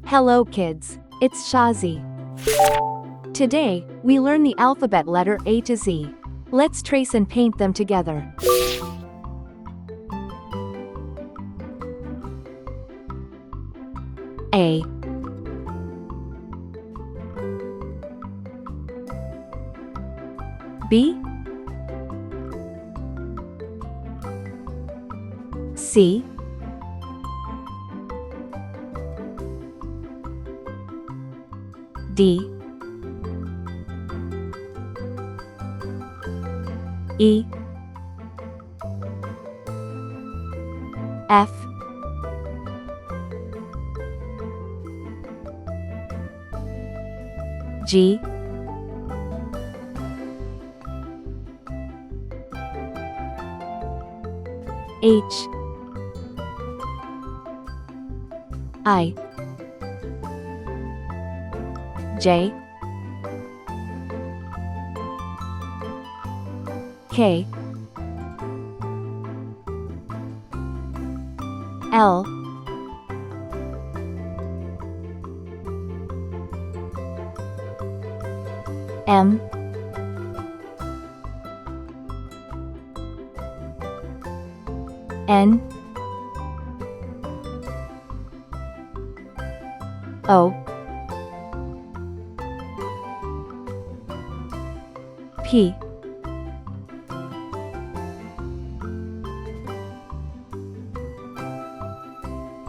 Hello kids, it's Shazi. Today, we learn the alphabet letter A to Z. Let's trace and paint them together. A, B, C, D, E, F, G, H, I, J, K, L, M, N, O, P,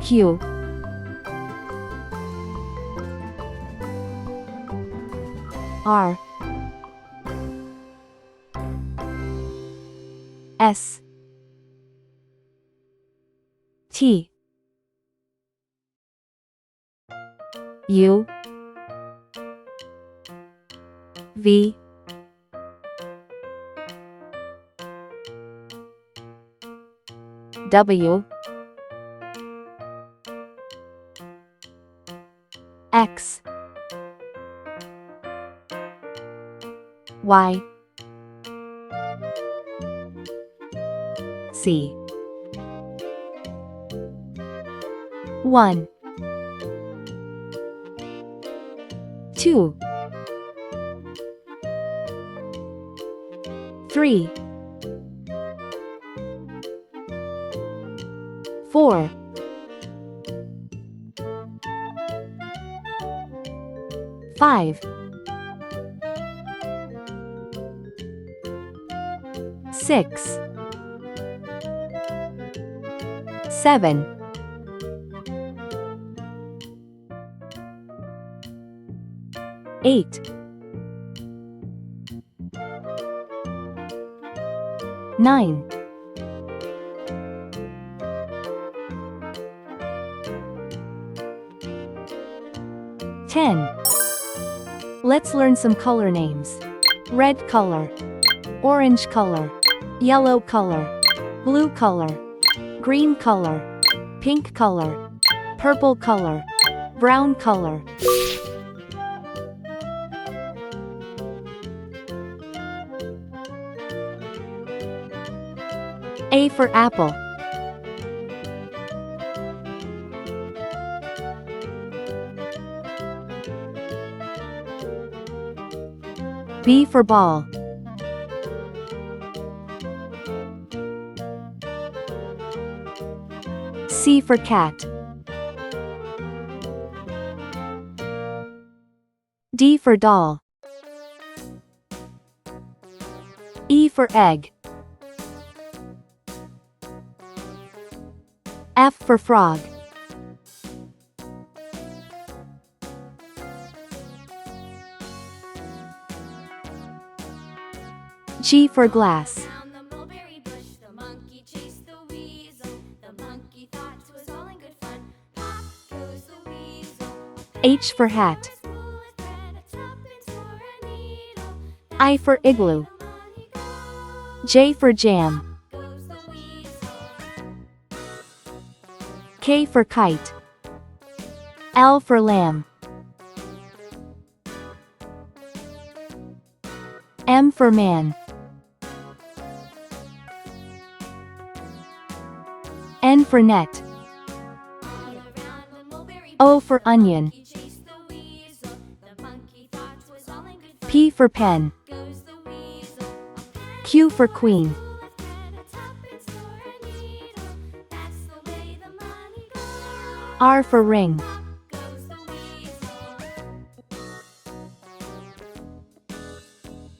Q, R, S, T, U, V, W, X, Y, Z. 1, 2, 3, 4, 5, 6, 7, 8, 9, 10. Let's learn some color names. Red color, orange color, yellow color, blue color, green color, pink color, purple color, brown color. A for apple. B for ball. C for cat. D for doll. E for egg. F for frog. G for glass. H for hat. I for igloo. J for jam. K for kite. L for lamb. M for man. N for net. O for onion. P for pen. Q for queen. R for ring.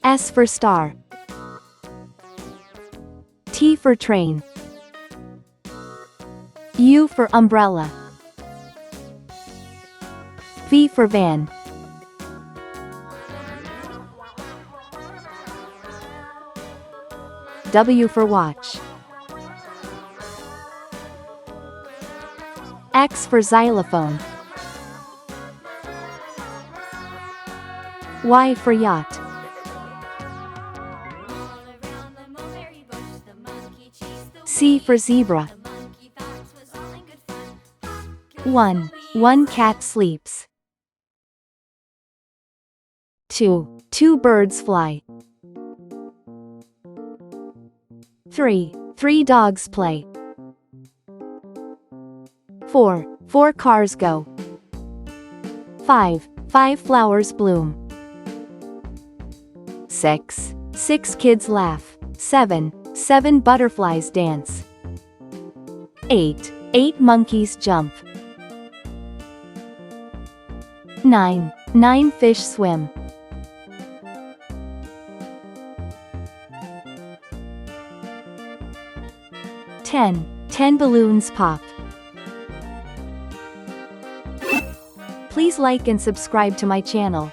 S for star. T for train. U for umbrella. V for van. W for watch. X for xylophone. Y for yacht. C for zebra. 1. One cat sleeps. 2. Two birds fly. 3. Three dogs play. 4. Four cars go. 5. Five flowers bloom. 6. Six kids laugh. 7. Seven butterflies dance. 8. Eight monkeys jump. 9. Nine fish swim. 10. 10 balloons pop. Please like and subscribe to my channel.